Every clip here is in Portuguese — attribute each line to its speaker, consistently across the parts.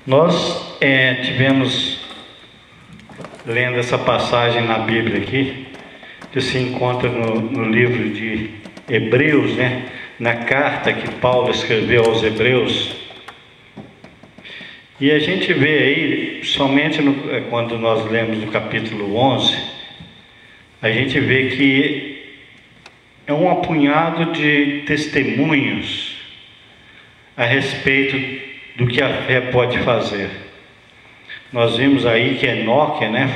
Speaker 1: Nós tivemos lendo essa passagem na Bíblia aqui, que se encontra no livro de Hebreus, né? Na carta que Paulo escreveu aos Hebreus. E a gente vê aí, somente quando nós lemos o capítulo 11, a gente vê que é um apunhado de testemunhos a respeito do que a fé pode fazer. Nós vimos aí que Enoque, né,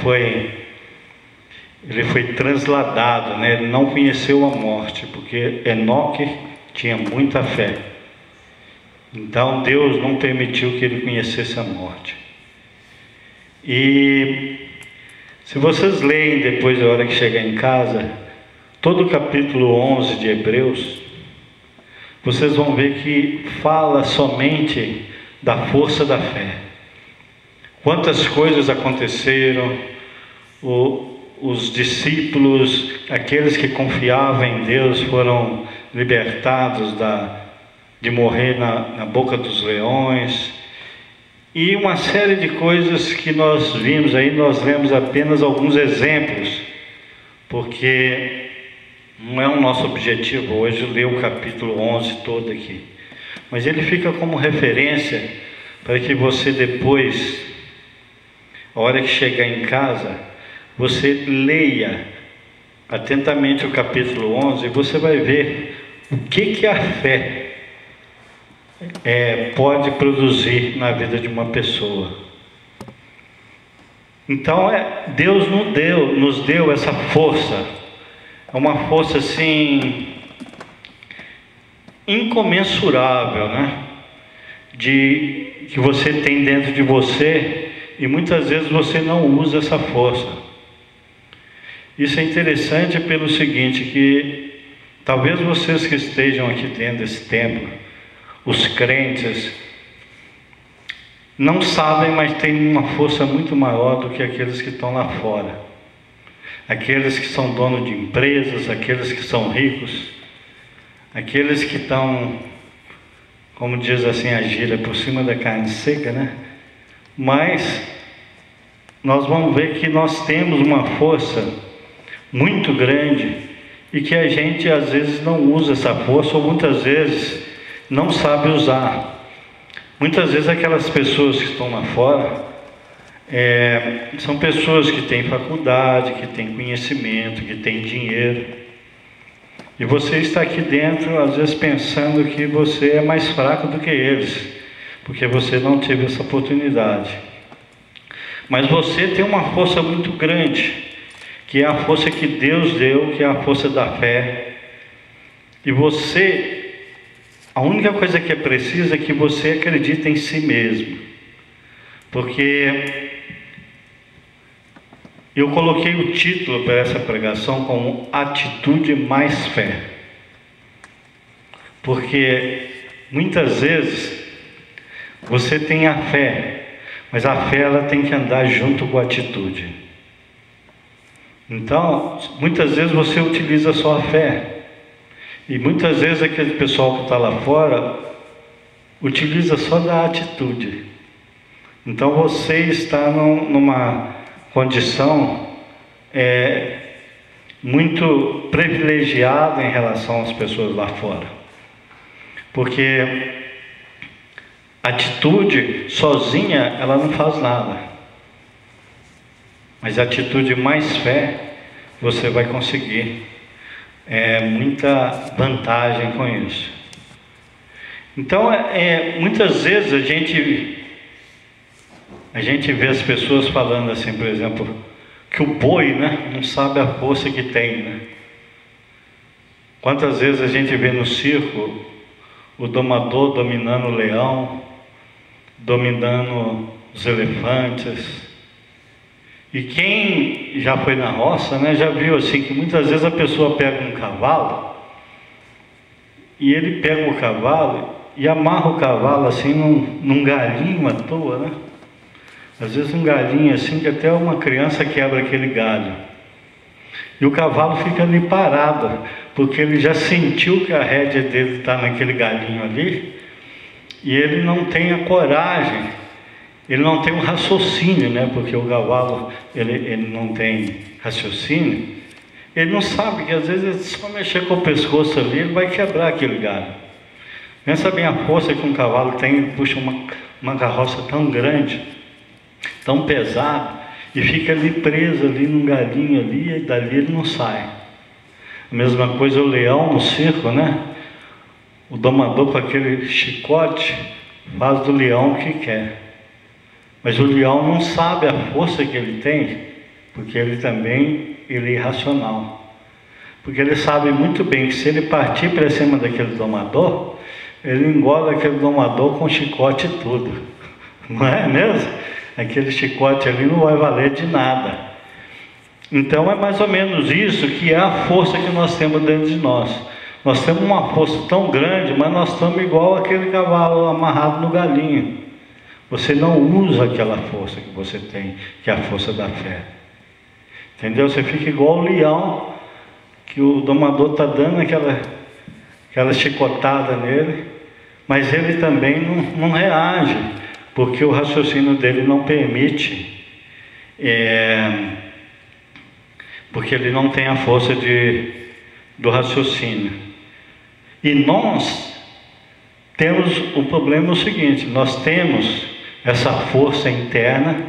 Speaker 1: ele foi transladado, né, ele não conheceu a morte, porque Enoque tinha muita fé. Então Deus não permitiu que ele conhecesse a morte. E se vocês leem depois, da hora que chegar em casa, todo o capítulo 11 de Hebreus, vocês vão ver que fala somente da força da fé. Quantas coisas aconteceram, os discípulos, aqueles que confiavam em Deus, foram libertados de morrer na boca dos leões, e uma série de coisas que nós vimos aí. Nós lemos apenas alguns exemplos, porque não é o nosso objetivo hoje ler o capítulo 11 todo aqui, mas ele fica como referência para que você depois, a hora que chegar em casa, você leia atentamente o capítulo 11 e você vai ver o que a fé pode produzir na vida de uma pessoa. Então Deus nos deu essa força, é uma força assim incomensurável, né? Que você tem dentro de você, e muitas vezes você não usa essa força. Isso é interessante pelo seguinte, que talvez vocês que estejam aqui dentro desse templo, os crentes, não sabem, mas tem uma força muito maior do que aqueles que estão lá fora. Aqueles que são donos de empresas, aqueles que são ricos, aqueles que estão, como diz assim a gíria, por cima da carne seca, né? Mas nós vamos ver que nós temos uma força muito grande e que a gente às vezes não usa essa força, ou muitas vezes não sabe usar. Muitas vezes aquelas pessoas que estão lá fora são pessoas que têm faculdade, que têm conhecimento, que têm dinheiro, e você está aqui dentro às vezes pensando que você é mais fraco do que eles, porque você não teve essa oportunidade. Mas você tem uma força muito grande, que é a força que Deus deu, que é a força da fé. E você, a única coisa que é precisa é que você acredite em si mesmo. Porque eu coloquei o título para essa pregação como Atitude mais Fé. Porque muitas vezes você tem a fé, mas a fé ela tem que andar junto com a atitude. Então, muitas vezes você utiliza só a fé, e muitas vezes aquele pessoal que está lá fora utiliza só da atitude. Então você está numa condição muito privilegiada em relação às pessoas lá fora, porque atitude sozinha ela não faz nada, mas atitude mais fé você vai conseguir muita vantagem com isso. Então muitas vezes a gente vê as pessoas falando assim, por exemplo, que o boi, né, não sabe a força que tem, né? Quantas vezes a gente vê no circo o domador dominando o leão, dominando os elefantes. E quem já foi na roça, né, já viu assim que muitas vezes a pessoa pega um cavalo e ele pega o cavalo e amarra o cavalo assim num galinho à toa, né? Às vezes um galinho assim que até uma criança quebra aquele galho. E o cavalo fica ali parado, porque ele já sentiu que a rédea dele está naquele galinho ali, e ele não tem a coragem ele não tem um raciocínio, né? Porque o cavalo, ele não tem raciocínio. Ele não sabe que às vezes só mexer com o pescoço ali, ele vai quebrar aquele galho. Pensa bem a força que um cavalo tem, ele puxa uma carroça tão grande, tão pesada, e fica ali preso ali num galinho ali, e dali ele não sai. A mesma coisa o leão no circo, né? O domador com aquele chicote faz do leão o que quer. Mas o leão não sabe a força que ele tem, porque ele é irracional. Porque ele sabe muito bem que se ele partir para cima daquele domador, ele engole aquele domador com chicote e tudo. Não é mesmo? Aquele chicote ali não vai valer de nada. Então é mais ou menos isso que é a força que nós temos dentro de nós. Nós temos uma força tão grande, mas nós estamos igual aquele cavalo amarrado no galinho. Você não usa aquela força que você tem, que é a força da fé. Entendeu? Você fica igual o leão, que o domador está dando aquela chicotada nele, mas ele também não reage, porque o raciocínio dele não permite, porque ele não tem a força do raciocínio. E nós temos o problema seguinte: nós temos essa força interna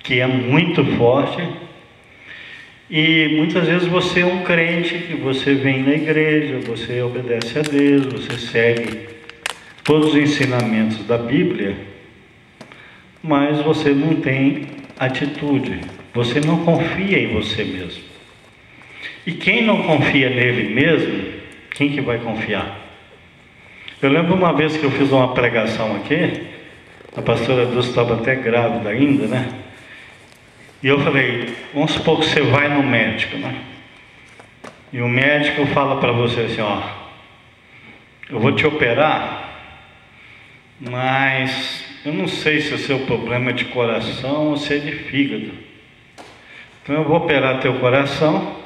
Speaker 1: que é muito forte, e muitas vezes você é um crente, que você vem na igreja, você obedece a Deus, você segue todos os ensinamentos da Bíblia, mas você não tem atitude, você não confia em você mesmo. E quem não confia nele mesmo, quem que vai confiar? Eu lembro uma vez que eu fiz uma pregação aqui, a pastora Dulce estava até grávida ainda, né? E eu falei, vamos supor que você vai no médico, né? E o médico fala para você assim, ó, eu vou te operar, mas eu não sei se o seu problema é de coração ou se é de fígado. Então eu vou operar teu coração,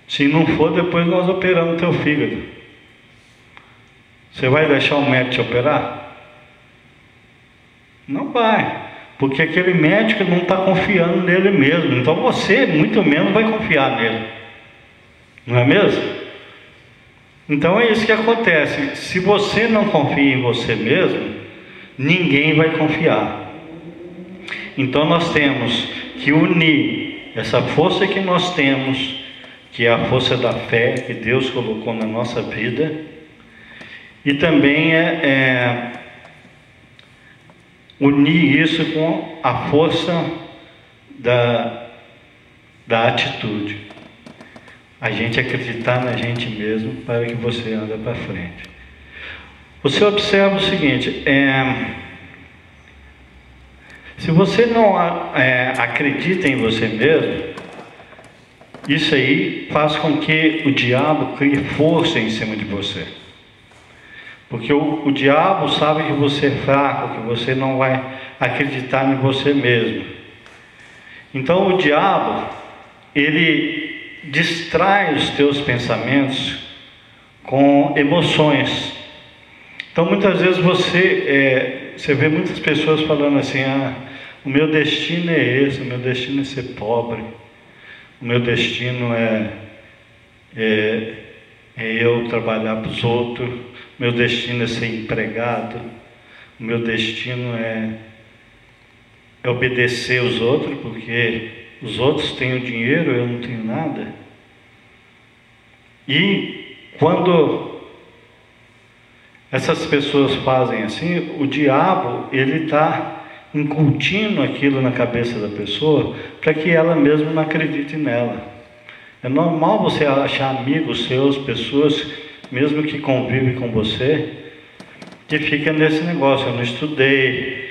Speaker 1: se não for, depois nós operamos teu fígado. Você vai deixar o médico te operar? Não vai. Porque aquele médico não está confiando nele mesmo. Então você, muito menos, vai confiar nele. Não é mesmo? Então é isso que acontece. Se você não confia em você mesmo, ninguém vai confiar. Então nós temos que unir essa força que nós temos, que é a força da fé que Deus colocou na nossa vida, e também unir isso com a força da atitude. A gente acreditar na gente mesmo para que você ande para frente. Você observa o seguinte, se você não acredita em você mesmo, isso aí faz com que o diabo crie força em cima de você. Porque o diabo sabe que você é fraco, que você não vai acreditar em você mesmo. Então o diabo, ele distrai os teus pensamentos com emoções. Então muitas vezes você vê muitas pessoas falando assim, o meu destino é esse, o meu destino é ser pobre, o meu destino é eu trabalhar para os outros, meu destino é ser empregado, o meu destino é obedecer os outros, porque os outros têm o dinheiro, eu não tenho nada. E quando essas pessoas fazem assim, o diabo, ele está incutindo aquilo na cabeça da pessoa, para que ela mesma não acredite nela. É normal você achar amigos seus, pessoas mesmo que convivem com você, que fica nesse negócio, eu não estudei.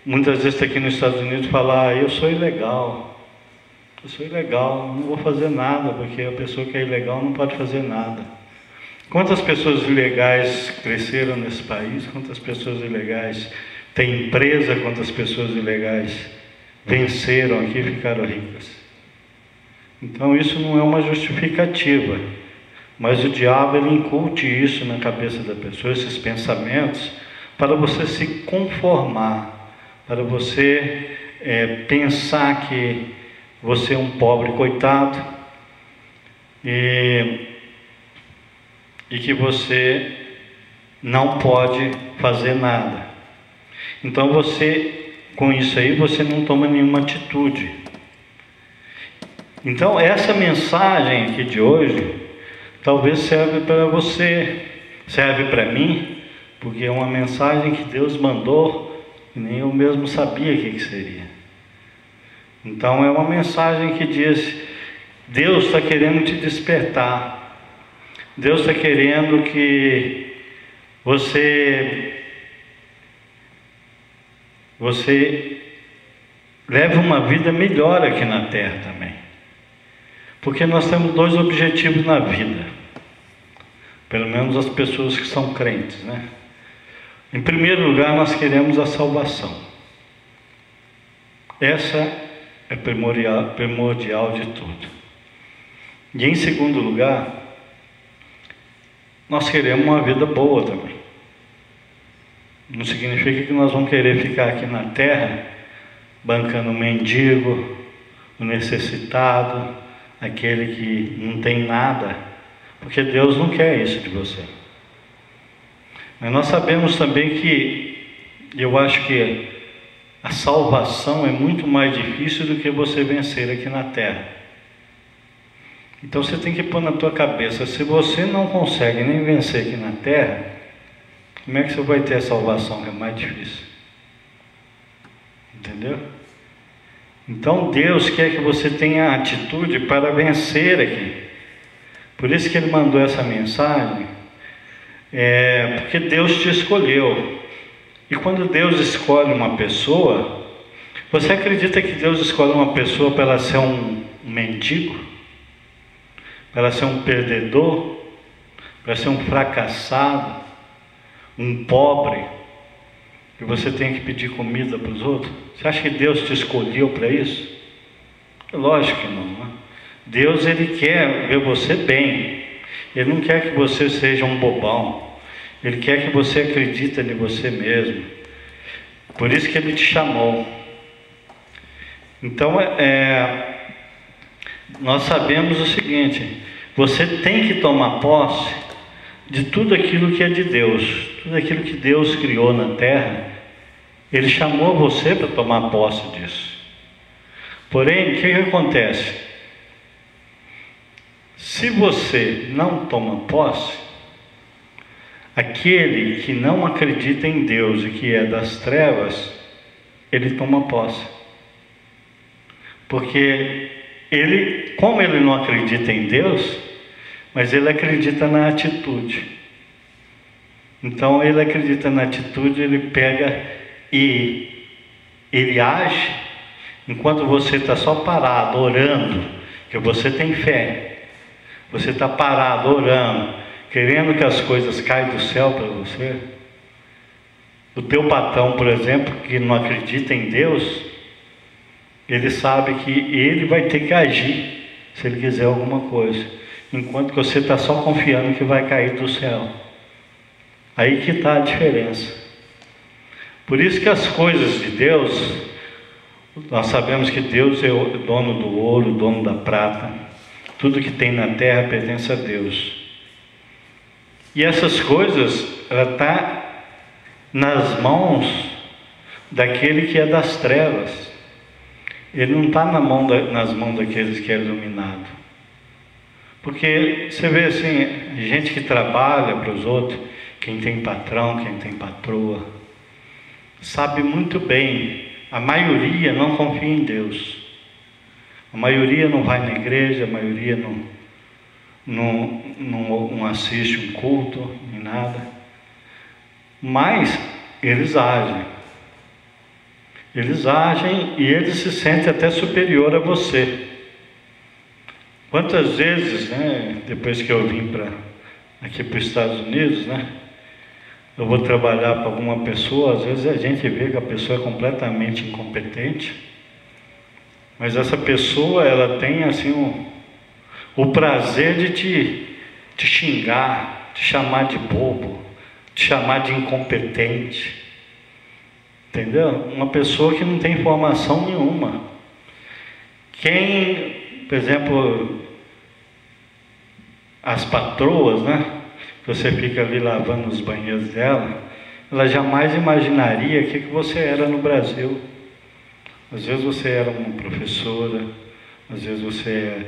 Speaker 1: Muitas vezes aqui nos Estados Unidos fala, eu sou ilegal, não vou fazer nada, porque a pessoa que é ilegal não pode fazer nada. Quantas pessoas ilegais cresceram nesse país? Quantas pessoas ilegais têm empresa? Quantas pessoas ilegais venceram aqui e ficaram ricas? Então isso não é uma justificativa, mas o diabo ele incute isso na cabeça da pessoa, esses pensamentos, para você se conformar. para você pensar que você é um pobre coitado e que você não pode fazer nada. Então com isso aí, você não toma nenhuma atitude. Então essa mensagem aqui de hoje, talvez serve para você, serve para mim, porque é uma mensagem que Deus mandou e nem eu mesmo sabia o que seria. Então é uma mensagem que diz: Deus está querendo te despertar, Deus está querendo que você leve uma vida melhor aqui na terra também. Porque nós temos dois objetivos na vida, pelo menos as pessoas que são crentes, né? Em primeiro lugar, nós queremos a salvação. Essa é primordial de tudo. E em segundo lugar, nós queremos uma vida boa também. Não significa que nós vamos querer ficar aqui na terra bancando o mendigo, o necessitado, aquele que não tem nada, porque Deus não quer isso de você. Mas nós sabemos também que, eu acho que a salvação é muito mais difícil do que você vencer aqui na terra. Então você tem que pôr na tua cabeça: se você não consegue nem vencer aqui na terra, como é que você vai ter a salvação, que é mais difícil? Entendeu? Então Deus quer que você tenha atitude para vencer aqui. Por isso que Ele mandou essa mensagem, porque Deus te escolheu. E quando Deus escolhe uma pessoa, você acredita que Deus escolhe uma pessoa para ela ser um mendigo? Para ela ser um perdedor? Para ser um fracassado? Um pobre? Que você tem que pedir comida para os outros? Você acha que Deus te escolheu para isso? Lógico que não, né? Deus, Ele quer ver você bem. Ele não quer que você seja um bobão. Ele quer que você acredite em você mesmo. Por isso que Ele te chamou. Então, nós sabemos o seguinte: você tem que tomar posse de tudo aquilo que é de Deus, tudo aquilo que Deus criou na terra. Ele chamou você para tomar posse disso. Porém, o que acontece? Se você não toma posse, aquele que não acredita em Deus e que é das trevas, ele toma posse. Porque como ele não acredita em Deus, mas ele acredita na atitude. Então ele acredita na atitude, ele pega e ele age, enquanto você está só parado, orando, que você tem fé. Você está parado, orando, querendo que as coisas caiam do céu para você. O teu patrão, por exemplo, que não acredita em Deus, ele sabe que ele vai ter que agir se ele quiser alguma coisa, enquanto que você está só confiando que vai cair do céu. Aí que está a diferença. Por isso que as coisas de Deus, nós sabemos que Deus é o dono do ouro, o dono da prata. Tudo que tem na terra pertence a Deus. E essas coisas, ela está nas mãos daquele que é das trevas. Ele não está nas mãos daqueles que é iluminado. Porque você vê assim, gente que trabalha para os outros, quem tem patrão, quem tem patroa, sabe muito bem, a maioria não confia em Deus. A maioria não vai na igreja, a maioria não assiste um culto, nem nada. Mas eles agem. Eles agem e eles se sentem até superior a você. Quantas vezes, né, depois que eu vim aqui para os Estados Unidos, né, eu vou trabalhar para alguma pessoa, às vezes a gente vê que a pessoa é completamente incompetente, mas essa pessoa, ela tem assim o prazer de te xingar, te chamar de bobo, te chamar de incompetente, Entendeu? Uma pessoa que não tem formação nenhuma. Quem, por exemplo, as patroas, né? Você fica ali lavando os banheiros dela, ela jamais imaginaria o que você era no Brasil. Às vezes você era uma professora, às vezes você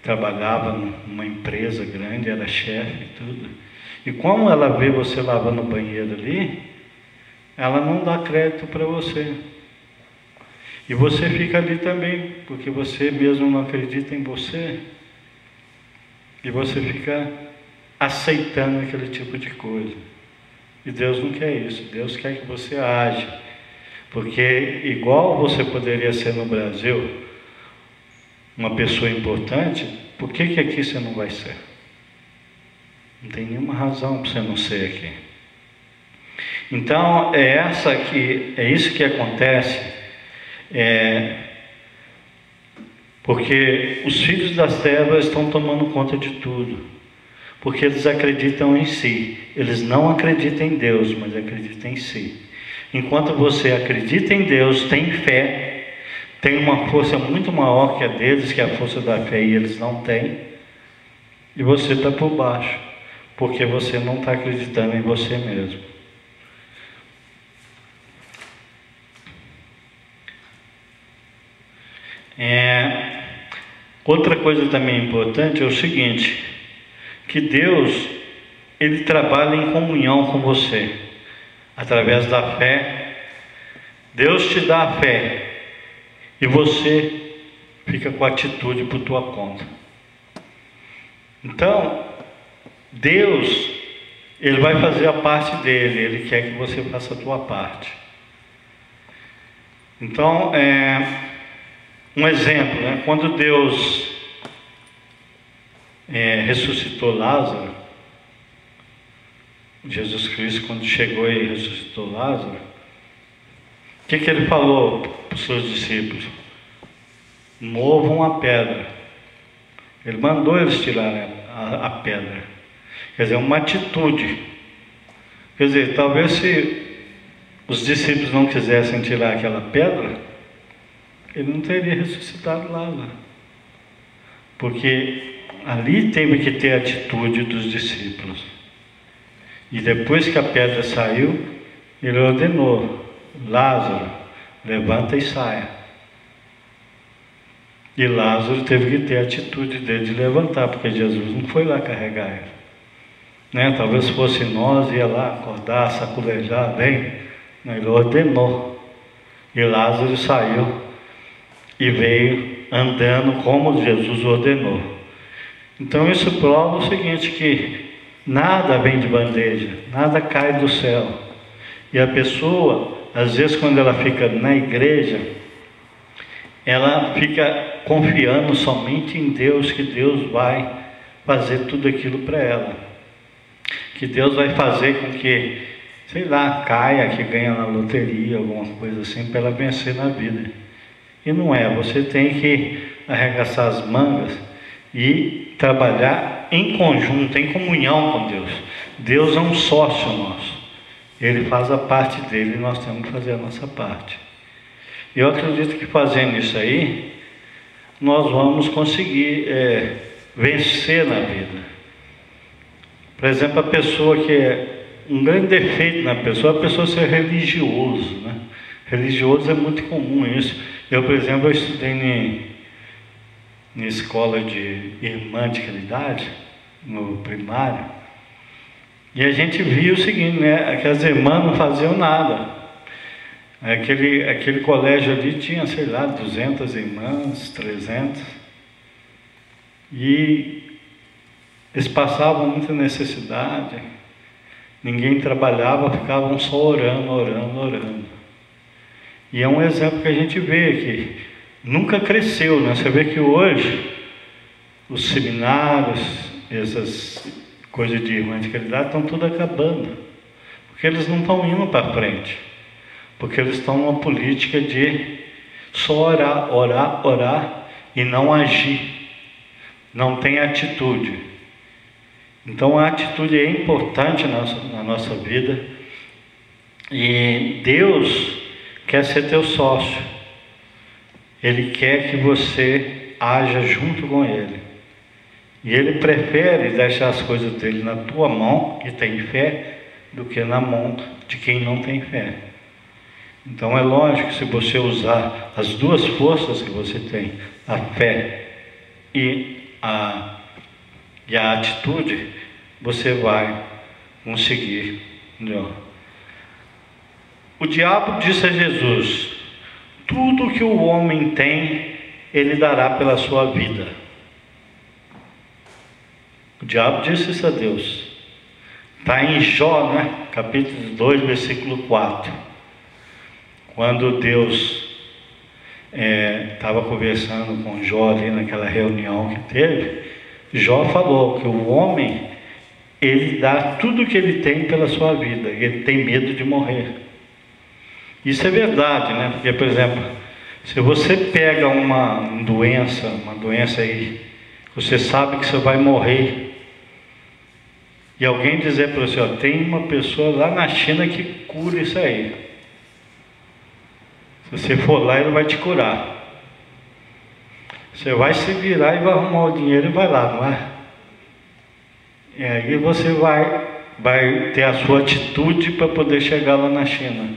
Speaker 1: trabalhava numa empresa grande, era chefe e tudo. E como ela vê você lavando o banheiro ali, ela não dá crédito para você. E você fica ali também, porque você mesmo não acredita em você. E você fica aceitando aquele tipo de coisa. E Deus não quer isso. Deus quer que você age. Porque igual você poderia ser no Brasil uma pessoa importante, por que aqui você não vai ser? Não tem nenhuma razão para você não ser aqui. Então, é isso que acontece, porque os filhos das trevas estão tomando conta de tudo, porque eles acreditam em si, eles não acreditam em Deus, mas acreditam em si. Enquanto você acredita em Deus, tem fé, tem uma força muito maior que a deles, que é a força da fé, e eles não têm, e você está por baixo, porque você não está acreditando em você mesmo. Outra coisa também importante é o seguinte, que Deus, Ele trabalha em comunhão com você, através da fé. Deus te dá a fé, e você fica com a atitude por tua conta. Então, Deus, Ele vai fazer a parte dele, Ele quer que você faça a tua parte. Então, um exemplo, né? Quando Deus ressuscitou Lázaro, Jesus Cristo, quando chegou e ressuscitou Lázaro, o que Ele falou para os seus discípulos? Movam a pedra. Ele mandou eles tirarem a pedra. Quer dizer, uma atitude. Quer dizer, talvez se os discípulos não quisessem tirar aquela pedra, Ele não teria ressuscitado Lázaro. Porque ali teve que ter a atitude dos discípulos. E depois que a pedra saiu, Ele ordenou: Lázaro, levanta e saia. E Lázaro teve que ter a atitude dele de levantar, porque Jesus não foi lá carregar ele, né? Talvez fosse nós, ia lá acordar, saculejar, vem. Não, Ele ordenou. E Lázaro saiu e veio andando como Jesus ordenou. Então isso prova o seguinte, que nada vem de bandeja, nada cai do céu. E a pessoa, às vezes quando ela fica na igreja, ela fica confiando somente em Deus, que Deus vai fazer tudo aquilo para ela. Que Deus vai fazer com que, sei lá, caia, que ganha na loteria, alguma coisa assim, para ela vencer na vida. E não é, você tem que arregaçar as mangas e trabalhar em conjunto, em comunhão com Deus. Deus é um sócio nosso. Ele faz a parte dele e nós temos que fazer a nossa parte. Eu acredito que fazendo isso aí, nós vamos conseguir vencer na vida. Por exemplo, a pessoa que um grande defeito na pessoa, a pessoa ser religioso, né? Religioso é muito comum isso. Eu, por exemplo, eu estudei na escola de irmã de caridade, no primário, e a gente viu o seguinte, né? Que as irmãs não faziam nada. Aquele colégio ali tinha, sei lá, 200 irmãs, 300, e eles passavam muita necessidade, ninguém trabalhava, ficavam só orando, orando, orando. E é um exemplo que a gente vê que nunca cresceu, né? Você vê que hoje os seminários, essas coisas de irmã de caridade estão tudo acabando, porque eles não estão indo para frente. Porque eles estão numa política de só orar, orar, orar e não agir. Não tem atitude. Então a atitude é importante na nossa vida. E Deus quer ser teu sócio. Ele quer que você haja junto com Ele. E Ele prefere deixar as coisas dele na tua mão, que tem fé, do que na mão de quem não tem fé. Então é lógico que se você usar as duas forças que você tem, a fé e a atitude, você vai conseguir. Entendeu? O diabo disse a Jesus: tudo que o homem tem, ele dará pela sua vida. O diabo disse isso a Deus. Está em Jó, né? Capítulo 2, versículo 4. Quando Deus estava conversando com Jó ali naquela reunião que teve, Jó falou que o homem, ele dá tudo que ele tem pela sua vida, e ele tem medo de morrer. Isso é verdade, né? Porque, por exemplo, se você pega uma doença aí, você sabe que você vai morrer, e alguém dizer para você, ó, tem uma pessoa lá na China que cura isso aí. Se você for lá, ele vai te curar. Você vai se virar e vai arrumar o dinheiro e vai lá, não é? E aí você vai ter a sua atitude para poder chegar lá na China.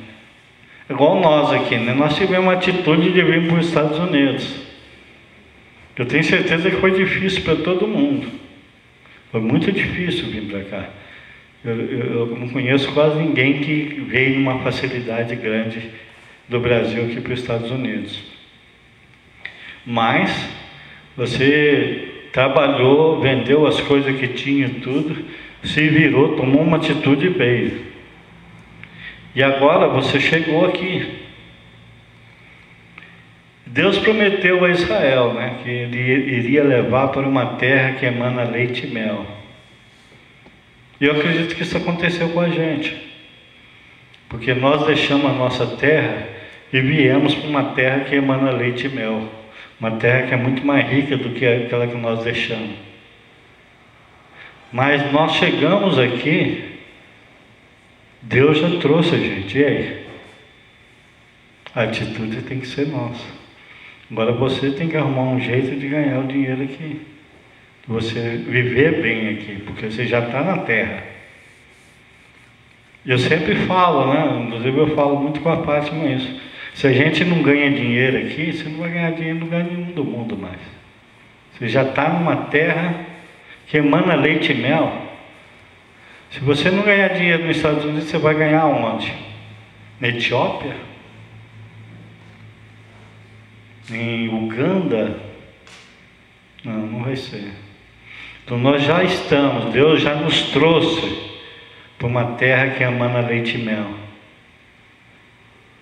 Speaker 1: Igual nós aqui, né? Nós tivemos uma atitude de vir para os Estados Unidos. Eu tenho certeza que foi difícil para todo mundo. Foi muito difícil vir para cá. Eu não conheço quase ninguém que veio numa facilidade grande do Brasil aqui para os Estados Unidos. Mas você trabalhou, vendeu as coisas que tinha e tudo, se virou, tomou uma atitude e veio. E agora você chegou aqui. Deus prometeu a Israel, né, que Ele iria levar para uma terra que emana leite e mel. E eu acredito que isso aconteceu com a gente. Porque nós deixamos a nossa terra e viemos para uma terra que emana leite e mel. Uma terra que é muito mais rica do que aquela que nós deixamos. Mas nós chegamos aqui, Deus já trouxe a gente, e aí? A atitude tem que ser nossa. Agora você tem que arrumar um jeito de ganhar o dinheiro aqui. Você viver bem aqui, porque você já está na terra. Eu sempre falo, né? Inclusive eu falo muito com a Fátima isso. Se a gente não ganha dinheiro aqui, você não vai ganhar dinheiro em lugar nenhum do mundo mais. Você já está numa terra que emana leite e mel. Se você não ganhar dinheiro nos Estados Unidos, você vai ganhar onde? Na Etiópia? Em Uganda? Não vai ser. Então nós já estamos, Deus já nos trouxe para uma terra que emana leite e mel.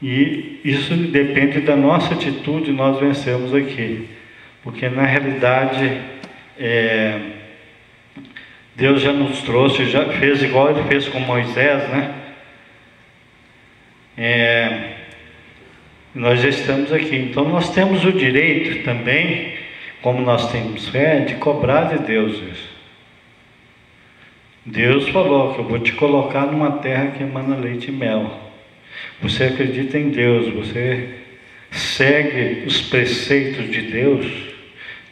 Speaker 1: E isso depende da nossa atitude, nós vencemos aqui. Porque na realidade, Deus já nos trouxe, já fez igual Ele fez com Moisés, né? Nós já estamos aqui. Então nós temos o direito também, como nós temos fé, de cobrar de Deus isso. Deus falou que eu vou te colocar numa terra que emana leite e mel. Você acredita em Deus, você segue os preceitos de Deus.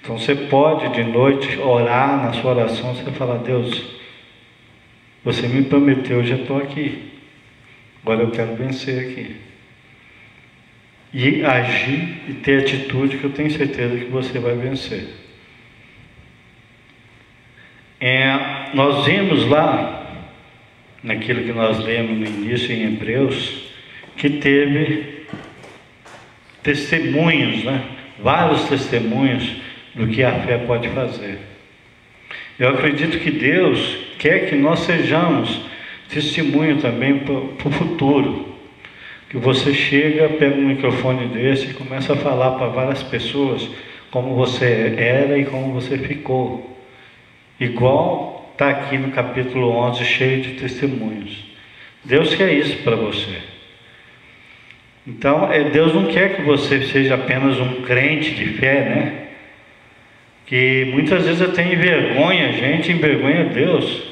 Speaker 1: Então você pode de noite orar na sua oração, você fala: Deus, você me prometeu, eu já estou aqui, agora eu quero vencer aqui. E agir e ter atitude, que eu tenho certeza que você vai vencer. Nós vimos lá, naquilo que nós lemos no início em Hebreus, que teve testemunhos, né? Vários testemunhos do que a fé pode fazer. Eu acredito que Deus quer que nós sejamos testemunho também para o futuro. Que você chega, pega um microfone desse e começa a falar para várias pessoas como você era e como você ficou. Igual está aqui no capítulo 11, cheio de testemunhos. Deus quer isso para você. Então, Deus não quer que você seja apenas um crente de fé, né? Que muitas vezes até envergonha a gente, envergonha Deus.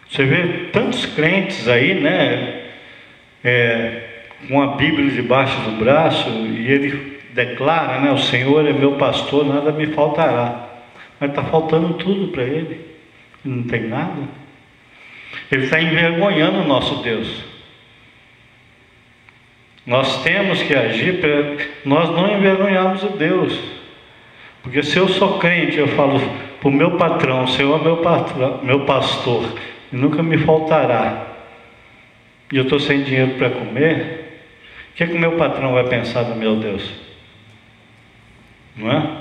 Speaker 1: Você vê tantos crentes aí, né? com a Bíblia debaixo do braço, e ele declara, né, o Senhor é meu pastor, nada me faltará. Mas está faltando tudo para ele, não tem nada. Ele está envergonhando o nosso Deus. Nós temos que agir para nós não envergonharmos o Deus. Porque se eu sou crente, eu falo para o meu patrão, o Senhor é meu pastor, e nunca me faltará, e eu estou sem dinheiro para comer, o que o meu patrão vai pensar do meu Deus? Não é?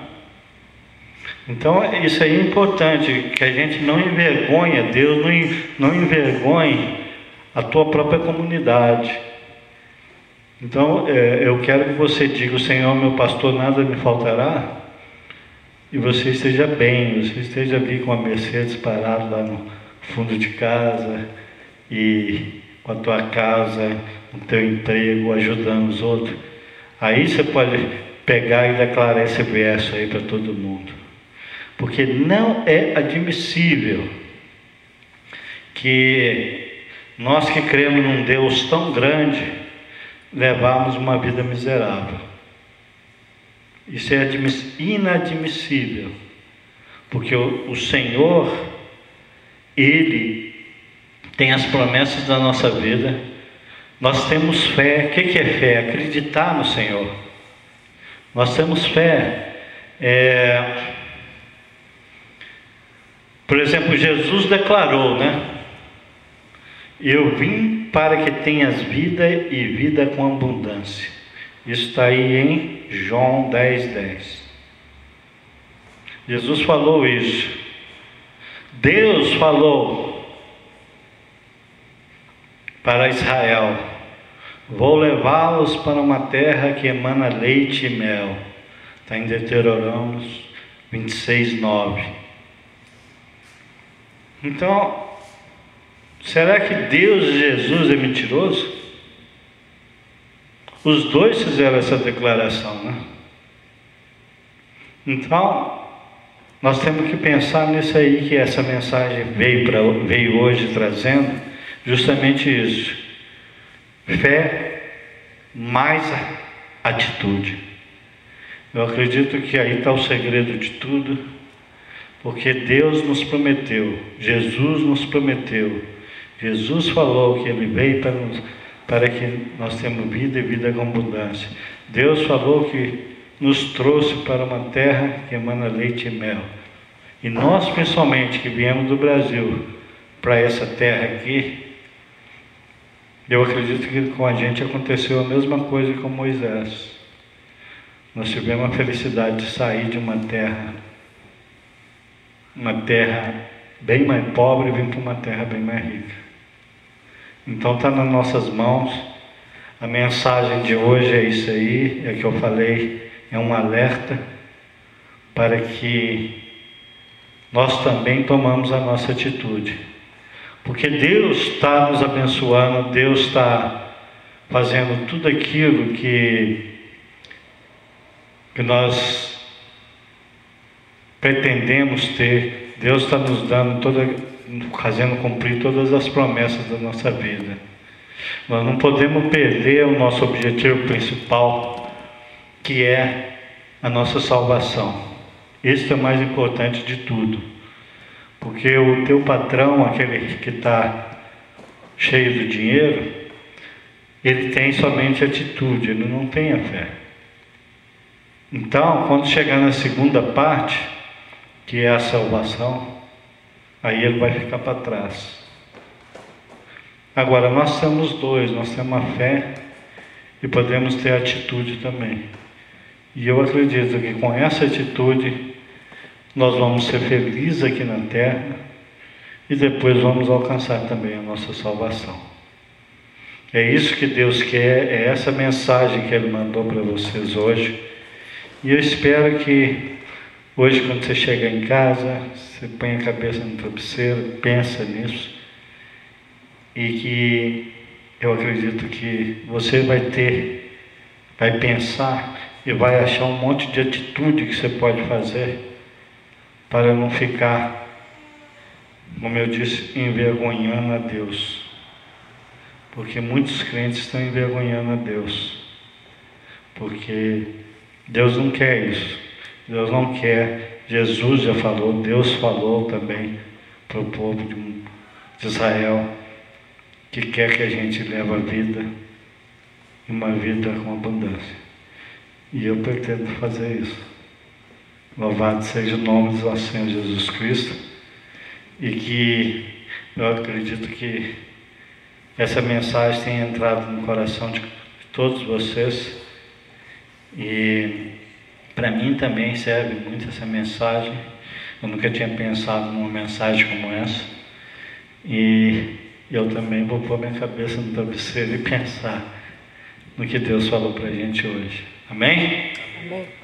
Speaker 1: Então isso aí é importante, que a gente não envergonhe a Deus, não envergonhe a tua própria comunidade. Então eu quero que você diga, o Senhor é meu pastor, nada me faltará, e você esteja bem, você esteja ali com a Mercedes parada lá no fundo de casa, e com a tua casa, o teu emprego, ajudando os outros. Aí você pode pegar e declarar esse verso aí para todo mundo. Porque não é admissível que nós que cremos num Deus tão grande, levarmos uma vida miserável. Isso é inadmissível. Porque o Senhor, Ele tem as promessas da nossa vida. Nós temos fé. O que é fé? Acreditar no Senhor. Nós temos fé. Por exemplo, Jesus declarou, né? Eu vim para que tenhas vida e vida com abundância. Isso está aí em João 10:10. Jesus falou isso. Deus falou para Israel: vou levá-los para uma terra que emana leite e mel. Está em Deuteronômio 26:9. Então, será que Deus e Jesus é mentiroso? Os dois fizeram essa declaração, né? Então, nós temos que pensar nisso aí, que essa mensagem veio hoje trazendo justamente isso. Fé mais atitude. Eu acredito que aí está o segredo de tudo, porque Deus nos prometeu, Jesus nos prometeu, Jesus falou que Ele veio para que nós tenhamos vida e vida com abundância. Deus falou que nos trouxe para uma terra que emana leite e mel. E nós, principalmente, que viemos do Brasil para essa terra aqui, eu acredito que com a gente aconteceu a mesma coisa com Moisés. Nós tivemos a felicidade de sair de uma terra bem mais pobre, e vir para uma terra bem mais rica. Então está nas nossas mãos. A mensagem de hoje é isso aí, é que eu falei, é um alerta para que nós também tomamos a nossa atitude. Porque Deus está nos abençoando, Deus está fazendo tudo aquilo que nós pretendemos ter. Deus está nos dando fazendo cumprir todas as promessas da nossa vida. Nós não podemos perder o nosso objetivo principal, que é a nossa salvação. Esse é o mais importante de tudo, porque o teu patrão, aquele que está cheio de dinheiro, ele tem somente atitude, ele não tem a fé. Então, quando chegar na segunda parte, que é a salvação, aí ele vai ficar para trás. Agora, nós temos dois, nós temos a fé e podemos ter atitude também. E eu acredito que com essa atitude, nós vamos ser felizes aqui na terra e depois vamos alcançar também a nossa salvação. É isso que Deus quer, é essa mensagem que Ele mandou para vocês hoje. E eu espero que hoje, quando você chegar em casa, você põe a cabeça no travesseiro, pensa nisso, e que eu acredito que você vai pensar e vai achar um monte de atitude que você pode fazer para não ficar, como eu disse, envergonhando a Deus. porque muitos crentes estão envergonhando a Deus, porque Deus não quer isso, Deus não quer. Jesus já falou, Deus falou também para o povo de Israel, que quer que a gente leve a vida, uma vida com abundância. E eu pretendo fazer isso. Louvado seja o nome do nosso Senhor Jesus Cristo, e que eu acredito que essa mensagem tenha entrado no coração de todos vocês, e para mim também serve muito essa mensagem. Eu nunca tinha pensado numa mensagem como essa, e eu também vou pôr minha cabeça no travesseiro e pensar no que Deus falou para a gente hoje. Amém?
Speaker 2: Amém.